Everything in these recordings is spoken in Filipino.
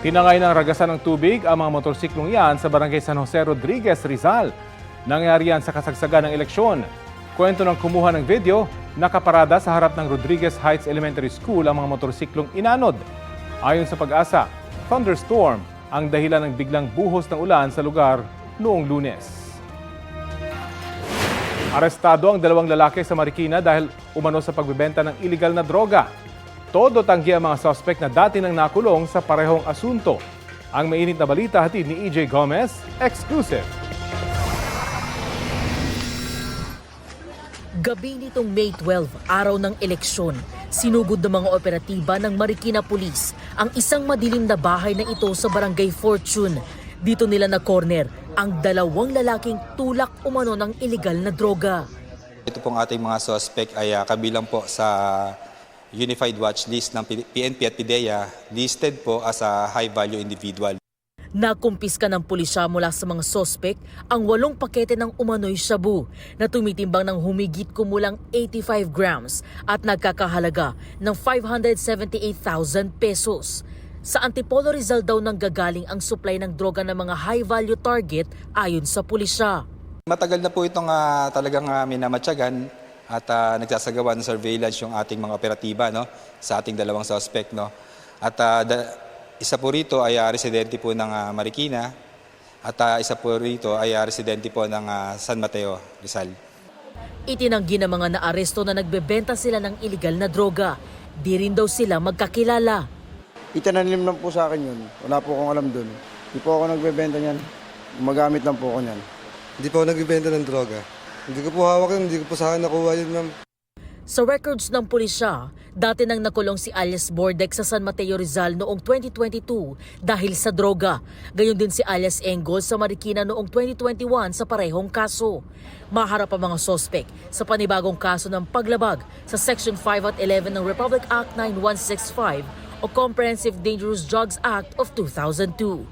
Tinangay ng ragasan ng tubig ang mga motorsiklong yan sa barangay San Jose Rodriguez, Rizal. Nangyari yan sa kasagsagan ng eleksyon. Kwento ng kumuha ng video, nakaparada sa harap ng Rodriguez Heights Elementary School ang mga motorsiklong inanod. Ayon sa Pag-asa, thunderstorm ang dahilan ng biglang buhos ng ulan sa lugar noong Lunes. Arestado ang 2 lalaki sa Marikina dahil umano sa pagbebenta ng iligal na droga. Todo tanggi ang mga suspect na dati nang nakulong sa parehong asunto. Ang mainit na balita hatid ni EJ Gomez, exclusive. Gabi nitong May 12, araw ng eleksyon, sinugod ng mga operatiba ng Marikina Police ang isang madilim na bahay na ito sa Barangay Fortune. Dito nila na-corner ang 2 lalaking tulak umano ng iligal na droga. Ito pong ating mga suspect ay kabilang po sa Unified Watch List ng PNP at PIDEA, listed po as a high-value individual. Nakumpiska ng pulisya mula sa mga sospek ang 8 pakete ng umano'y shabu na tumitimbang ng humigit kumulang 85 grams at nagkakahalaga ng 578,000 pesos. Sa Antipolo Rizal daw nanggagaling ang supply ng droga ng mga high-value target ayon sa pulisya. Matagal na po itong talagang minamatyagan at nagsasagawa ng surveillance yung ating mga operatiba, no, sa ating 2 suspect. No? At isa po rito ay residente po ng Marikina at isa po rito ay residente po ng San Mateo, Rizal. Itinanggi ng mga naaresto na nagbebenta sila ng iligal na droga. Di rin daw sila magkakilala. Itinanim lang po sa akin yun. Wala po akong alam dun. Hindi po ako nagbebenta niyan. Gumagamit lang po ako niyan. Hindi po ako nagbebenta ng droga. Hindi ko po hawak yun. Hindi ko po sa akin nakuha yun, ma'am. Sa records ng pulisya, dati nang nakulong si alias Bordek sa San Mateo Rizal noong 2022 dahil sa droga. Gayon din si alias Engol sa Marikina noong 2021 sa parehong kaso. Maharap ang mga sospek sa panibagong kaso ng paglabag sa Section 5 at 11 ng Republic Act 9165 o Comprehensive Dangerous Drugs Act of 2002.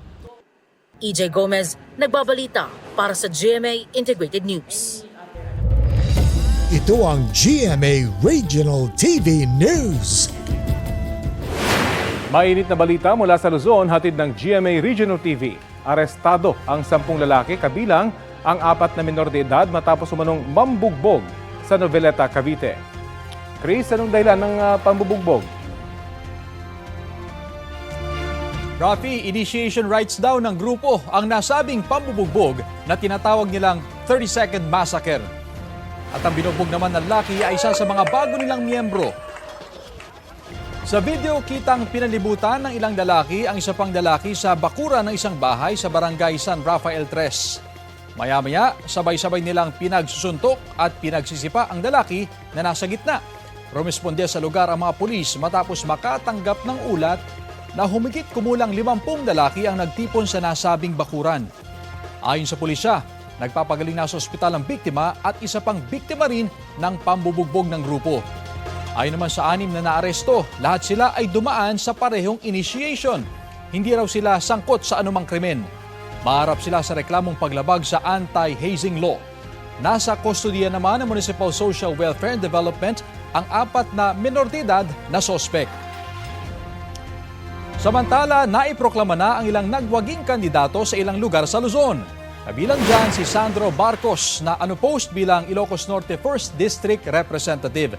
EJ Gomez, nagbabalita para sa GMA Integrated News. Ito ang GMA Regional TV News. Mainit na balita mula sa Luzon, hatid ng GMA Regional TV. Arestado ang 10 lalaki kabilang ang 4 na menor de edad matapos umanong mambugbog sa Noveleta, Cavite. Chris, anong dahilan ng pambubugbog? Rafi, initiation rights daw ng grupo ang nasabing pambubugbog na tinatawag nilang 30-second massacre. At ang binugbog naman ng lalaki ay isa sa mga bago nilang miyembro. Sa video, kitang pinalibutan ng ilang lalaki ang isa pang lalaki sa bakuran ng isang bahay sa barangay San Rafael 3. Maya-maya, sabay-sabay nilang pinagsusuntok at pinagsisipa ang lalaki na nasa gitna. Rumesponde sa lugar ang mga pulis matapos makatanggap ng ulat na humigit kumulang 50 lalaki ang nagtipon sa nasabing bakuran. Ayon sa pulisya, nagpapagaling na sa ospital ang biktima at isa pang biktima rin ng pambubugbog ng grupo. Ayon naman sa 6 na naaresto, lahat sila ay dumaan sa parehong initiation. Hindi raw sila sangkot sa anumang krimen. Maharap sila sa reklamong paglabag sa anti-hazing law. Nasa kustodiya naman ng Municipal Social Welfare and Development ang 4 na menor de edad na sospek. Samantala, naiproklama na ang ilang nagwaging kandidato sa ilang lugar sa Luzon. Kabilang dyan si Sandro Barcos na unopposed bilang Ilocos Norte 1st District Representative.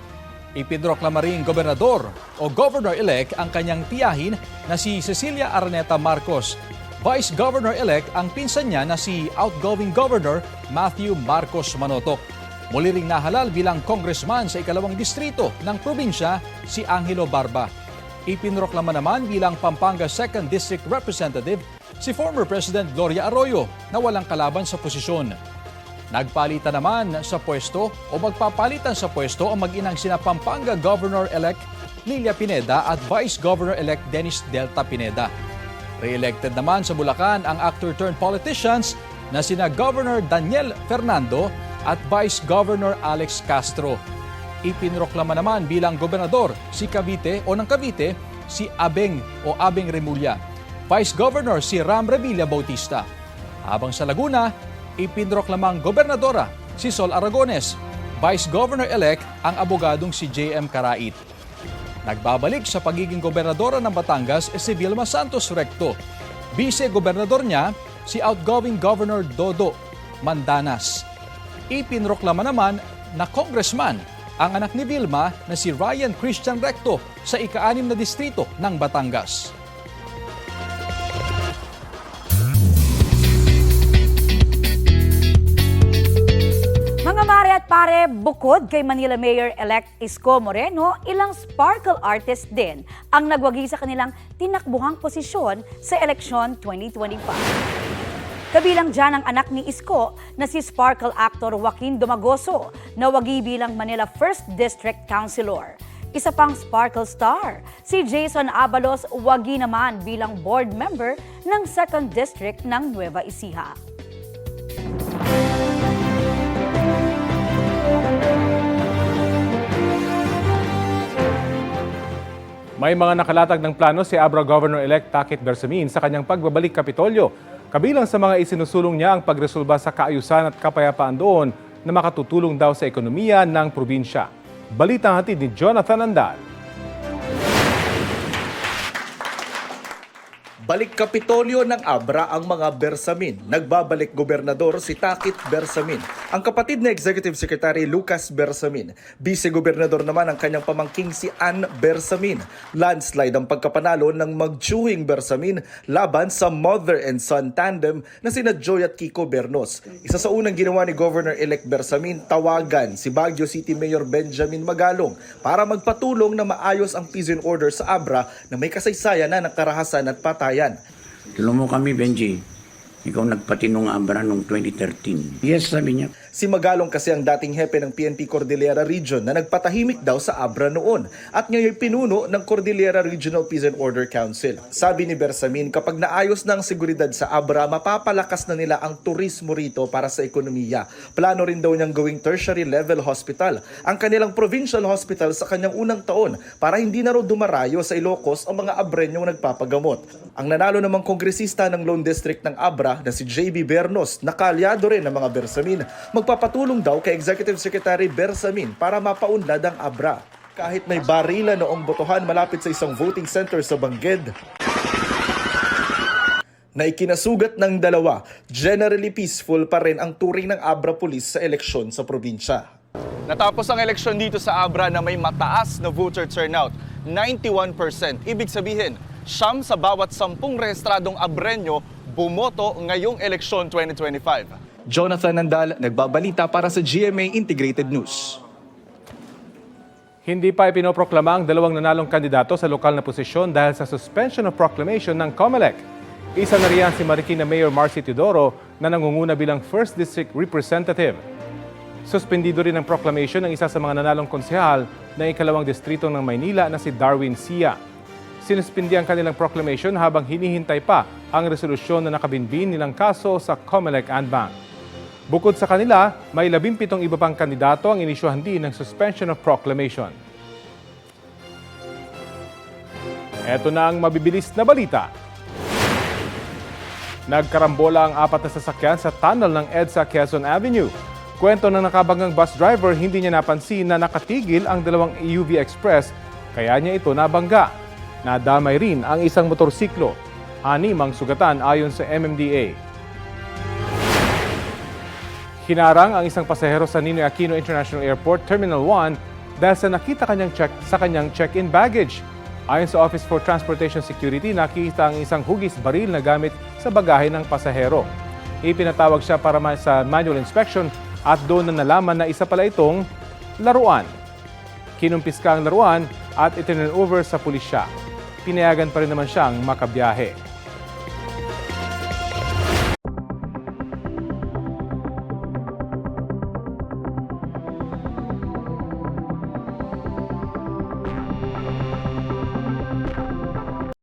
Ipinroklama rin gobernador o governor-elect ang kanyang tiyahin na si Cecilia Araneta Marcos. Vice Governor-elect ang pinsan niya na si outgoing Governor Matthew Marcos Manotoc. Muli ring nahalal bilang congressman sa 2nd distrito ng probinsya si Angelo Barba. Ipinroklama naman bilang Pampanga 2nd District Representative si former President Gloria Arroyo na walang kalaban sa posisyon. Nagpalitan naman sa pwesto o magpapalitan sa pwesto ang mag-inang sina Pampanga Governor-elect Lilia Pineda at Vice Governor-elect Dennis Delta Pineda. Re-elected naman sa Bulacan ang actor-turned-politicians na sina Governor Daniel Fernando at Vice Governor Alex Castro. Ipinroklama naman bilang gobernador si Cavite o ng Cavite si Abeng Remulla. Vice Governor si Ram Revilla Bautista. Habang sa Laguna, ipinroklamang gobernadora si Sol Aragones. Vice Governor-elect ang abogadong si J.M. Karait. Nagbabalik sa pagiging gobernadora ng Batangas si Vilma Santos Recto. Vice-gobernador niya si outgoing Governor Dodo Mandanas. Ipinroklama naman na congressman ang anak ni Vilma na si Ryan Christian Recto sa ika-6 na distrito ng Batangas. Mga mare at pare, bukod kay Manila Mayor-elect Isko Moreno, ilang sparkle artist din ang nagwagi sa kanilang tinakbuhang posisyon sa eleksyon 2025. Kabilang dyan ang anak ni Isko na si sparkle actor Joaquin Domagoso na wagi bilang Manila 1st District Councilor. Isa pang sparkle star, si Jason Abalos wagi naman bilang board member ng 2nd District ng Nueva Ecija. May mga nakalatag ng plano si Abra Governor-elect Takit Bersamin sa kanyang pagbabalik Kapitolyo. Kabilang sa mga isinusulong niya ang pagresolba sa kaayusan at kapayapaan doon na makatutulong daw sa ekonomiya ng probinsya. Balitang hatid ni Jonathan Andal. Balik Kapitolyo ng Abra ang mga Bersamin. Nagbabalik gobernador si Takit Bersamin. Ang kapatid na Executive Secretary Lucas Bersamin. Vice-gobernador naman ang kanyang pamangking si Ann Bersamin. Landslide ang pagkapanalo ng magtsuhing Bersamin laban sa mother and son tandem na sina Joy at Kiko Bernos. Isa sa unang ginawa ni Governor-elect Bersamin, tawagan si Baguio City Mayor Benjamin Magalong para magpatulong na maayos ang peace and order sa Abra na may kasaysayan na ng karahasan at patayan. Tulong mo kami, Benji. Ikaw nagpatinong Abra noong 2013. Yes, sabi niya. Si Magalong kasi ang dating hepe ng PNP Cordillera Region na nagpatahimik daw sa Abra noon at ngayon pinuno ng Cordillera Regional Peace and Order Council. Sabi ni Bersamin, kapag naayos na ang seguridad sa Abra, mapapalakas na nila ang turismo rito para sa ekonomiya. Plano rin daw niyang gawing tertiary level hospital ang kanilang provincial hospital sa kanyang unang taon para hindi na raw dumarayo sa Ilocos ang mga Abrenyong nagpapagamot. Ang nanalo namang kongresista ng Lone District ng Abra na si JB Bernos, nakalyado rin ng mga Bersamin, magpapatulong daw kay Executive Secretary Bersamin para mapaunlad ang Abra. Kahit may barila noong botohan malapit sa isang voting center sa Bangged, na ikinasugat ng dalawa, generally peaceful pa rin ang turing ng Abra Police sa eleksyon sa probinsya. Natapos ang eleksyon dito sa Abra na may mataas na voter turnout, 91%. Ibig sabihin, 9 sa bawat 10 rehistradong Abreño bumoto ngayong eleksyon 2025. Jonathan Nandal, nagbabalita para sa GMA Integrated News. Hindi pa ipinoproklama ang dalawang nanalong kandidato sa lokal na posisyon dahil sa suspension of proclamation ng COMELEC. Isa na riyan si Marikina Mayor Marcy Teodoro na nangunguna bilang 1st District Representative. Suspendido rin ang proclamation ng isa sa mga nanalong konsehal ng ikalawang distrito ng Maynila na si Darwin Sia. Sinuspindi ang kanilang proclamation habang hinihintay pa ang resolusyon na nakabinbin nilang kaso sa COMELEC Anbang. Bukod sa kanila, may 17 iba pang kandidato ang inisyuhan din ng suspension of proclamation. Ito na ang mabibilis na balita. Nagkarambola ang 4 na sasakyan sa tunnel ng EDSA Quezon Avenue. Kwento ng nakabanggang bus driver, hindi niya napansin na nakatigil ang dalawang UV Express, kaya niya ito nabangga. Nadamay rin ang isang motorsiklo. 6 ang sugatan ayon sa MMDA. Hinarang ang isang pasahero sa Ninoy Aquino International Airport Terminal 1 dahil sa nakita sa kanyang check-in baggage. Ayon sa Office for Transportation Security, nakita ang isang hugis baril na gamit sa bagahe ng pasahero. Ipinatawag siya para sa manual inspection at doon na nalaman na isa pala itong laruan. Kinumpiska ang laruan at itinurn over sa pulisya. Pinayagan pa rin naman siyang makabiyahe.